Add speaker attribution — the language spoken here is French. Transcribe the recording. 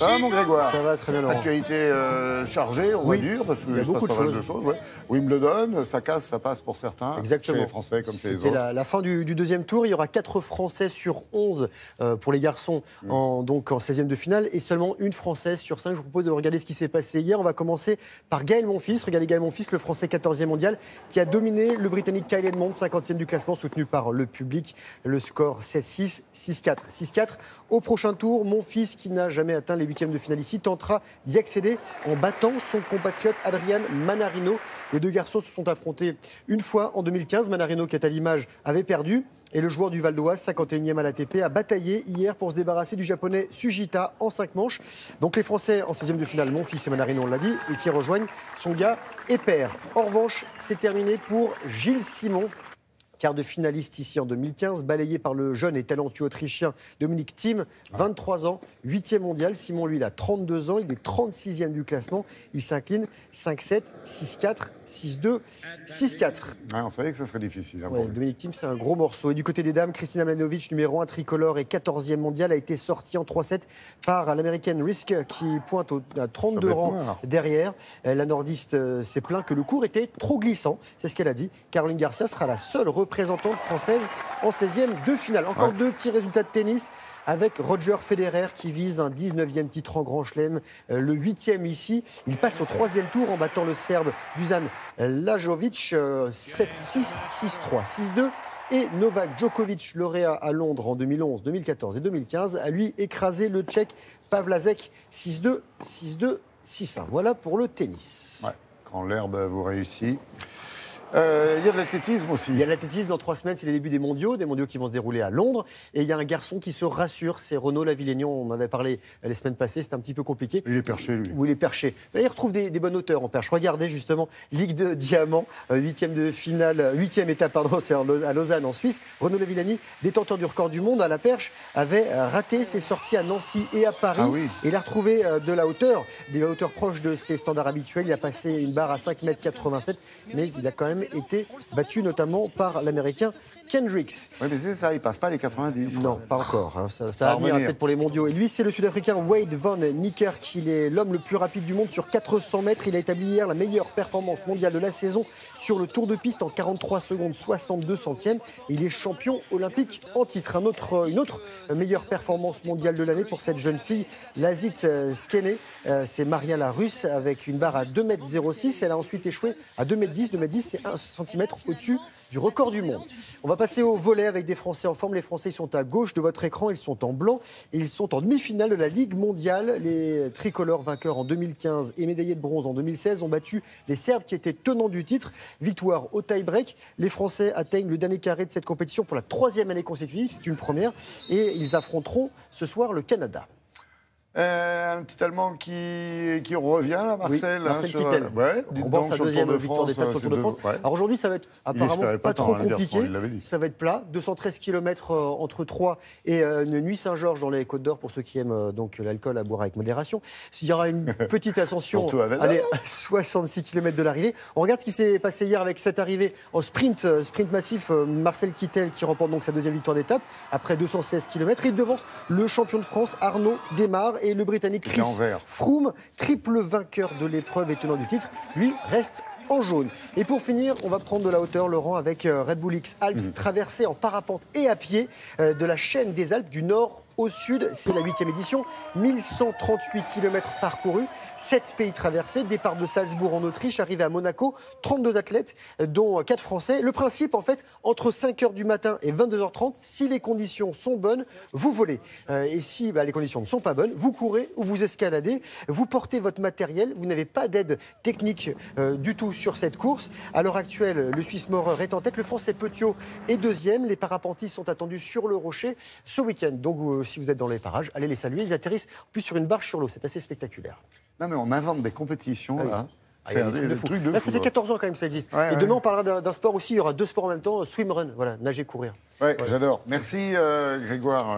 Speaker 1: Ça va, mon Grégoire?
Speaker 2: Ça va très bien, Laurent.
Speaker 1: Actualité chargée, on va dire, parce qu'il
Speaker 2: y a
Speaker 1: se passe
Speaker 2: beaucoup
Speaker 1: pas
Speaker 2: de
Speaker 1: mal de choses. Ouais. Wimbledon, ça casse, ça passe pour certains.
Speaker 2: Exactement.
Speaker 1: Chez les Français comme chez les
Speaker 2: C'était
Speaker 1: autres.
Speaker 2: la fin du deuxième tour. Il y aura 4 Français sur 11 pour les garçons donc en 16e de finale et seulement une Française sur 5. Je vous propose de regarder ce qui s'est passé hier. On va commencer par Gaël Monfils. Regardez Gaël Monfils, le Français 14e mondial, qui a dominé le Britannique Kyle Edmond, 50e du classement, soutenu par le public. Le score 7-6, 6-4, 6-4. Au prochain tour, Monfils, qui n'a jamais atteint les 8e de finale ici, tentera d'y accéder en battant son compatriote Adrian Manarino. Les deux garçons se sont affrontés une fois en 2015. Manarino, qui est à l'image, avait perdu. Et le joueur du Val d'Oise, 51e à l'ATP, a bataillé hier pour se débarrasser du japonais Sujita en 5 manches. Donc les Français en 16e de finale, Monfils et Manarino, on l'a dit, et qui rejoignent son gars et père. En revanche, c'est terminé pour Gilles Simon. Quart de finaliste ici en 2015, balayé par le jeune et talentueux Autrichien Dominic Thiem, 23 ans, 8e mondial. Simon, lui, il a 32 ans, il est 36e du classement. Il s'incline 5-7, 6-4, 6-2, 6-4.
Speaker 1: Ouais, on savait que ça serait difficile. Hein,
Speaker 2: Ouais, Dominic Thiem, c'est un gros morceau. Et du côté des dames, Kristina Mladenovic, numéro 1 tricolore et 14e mondial, a été sortie en 3-7 par l'américaine Risk, qui pointe à 32 rangs derrière. La nordiste s'est plaint que le cours était trop glissant. C'est ce qu'elle a dit. Caroline Garcia sera la seule représentante française en 16e de finale. Encore deux petits résultats de tennis avec Roger Federer qui vise un 19e titre en Grand Chelem, le 8e ici. Il passe au 3e tour en battant le Serbe Dusan Lajovic, 7-6, 6-3, 6-2. Et Novak Djokovic, lauréat à Londres en 2011, 2014 et 2015, a lui écrasé le Tchèque Pavlazek 6-2, 6-2, 6-1. Voilà pour le tennis.
Speaker 1: Ouais, quand l'herbe vous réussit. Il y a de l'athlétisme aussi.
Speaker 2: Il y a de l'athlétisme dans 3 semaines, c'est les débuts des mondiaux qui vont se dérouler à Londres. Et il y a un garçon qui se rassure, c'est Renaud Lavillenie. On en avait parlé les semaines passées, c'était un petit peu compliqué.
Speaker 1: Il est perché, lui.
Speaker 2: Oui, il est perché. Là, il retrouve des bonnes hauteurs en perche. Regardez justement, Ligue de Diamant, 8e de finale, 8e étape, pardon, c'est à Lausanne en Suisse. Renaud Lavillenie, détenteur du record du monde à la perche, avait raté ses sorties à Nancy et à Paris.
Speaker 1: Ah oui.
Speaker 2: Et il a retrouvé de la hauteur, des hauteurs proches de ses standards habituels. Il a passé une barre à 5,87 m, mais il a quand même été battu notamment par l'américain Kendricks.
Speaker 1: Oui, mais c'est ça, il passe pas les 90.
Speaker 2: Non, pas encore. Hein. Ça va venir peut-être pour les mondiaux. Et lui, c'est le Sud-Africain Wade van Niekerk. Il est l'homme le plus rapide du monde sur 400 mètres. Il a établi hier la meilleure performance mondiale de la saison sur le tour de piste en 43 secondes 62 centièmes. Il est champion olympique en titre. Une autre meilleure performance mondiale de l'année pour cette jeune fille, Lazit Skene. C'est Maria la Russe avec une barre à 2,06 m. Elle a ensuite échoué à 2,10 m. 2,10 m, c'est 1 cm au-dessus du record du monde. On va passer au volley avec des Français en forme. Les Français sont à gauche de votre écran, ils sont en blanc et ils sont en demi-finale de la Ligue mondiale. Les tricolores vainqueurs en 2015 et médaillés de bronze en 2016 ont battu les Serbes qui étaient tenants du titre. Victoire au tie-break. Les Français atteignent le dernier carré de cette compétition pour la 3e année consécutive. C'est une première et ils affronteront ce soir le Canada.
Speaker 1: Un petit Allemand qui revient, là, Marcel.
Speaker 2: Oui, Marcel Kittel.
Speaker 1: Ouais,
Speaker 2: remporte sa 2e victoire d'étape sur le Tour de France.
Speaker 1: Ouais.
Speaker 2: Alors aujourd'hui, ça va être apparemment pas trop compliqué.
Speaker 1: Dit.
Speaker 2: Ça va être plat. 213 km entre Troyes et Nuit-Saint-Georges dans les Côtes d'Or pour ceux qui aiment donc l'alcool à boire avec modération. Il y aura une petite ascension, allez, 66 km de l'arrivée. On regarde ce qui s'est passé hier avec cette arrivée en sprint massif. Marcel Kittel qui remporte donc sa 2e victoire d'étape après 216 km. Il devance le champion de France Arnaud Démare. Et le Britannique Chris Froome, triple vainqueur de l'épreuve et tenant du titre, lui reste en jaune. Et pour finir, on va prendre de la hauteur, Laurent, avec Red Bull X Alps, traversée en parapente et à pied de la chaîne des Alpes du Nord au sud. C'est la 8e édition, 1138 km parcourus, 7 pays traversés, départ de Salzbourg en Autriche, arrivé à Monaco, 32 athlètes, dont 4 Français. Le principe, en fait, entre 5h du matin et 22h30, si les conditions sont bonnes, vous volez. Et si les conditions ne sont pas bonnes, vous courez ou vous escaladez, vous portez votre matériel, vous n'avez pas d'aide technique du tout sur cette course. À l'heure actuelle, le Suisse Maurer est en tête, le Français Petiot est 2e. Les parapentistes sont attendus sur le rocher ce week-end. Donc, si vous êtes dans les parages, allez les saluer. Ils atterrissent en plus sur une barge sur l'eau. C'est assez spectaculaire.
Speaker 1: Non, mais on invente des compétitions, là.
Speaker 2: C'est un truc de fou. Là, ça fait 14 ans quand même que ça existe. Et demain, on parlera d'un sport aussi. Il y aura 2 sports en même temps, swim run. Voilà, nager, courir.
Speaker 1: Ouais, j'adore. Merci, Grégoire.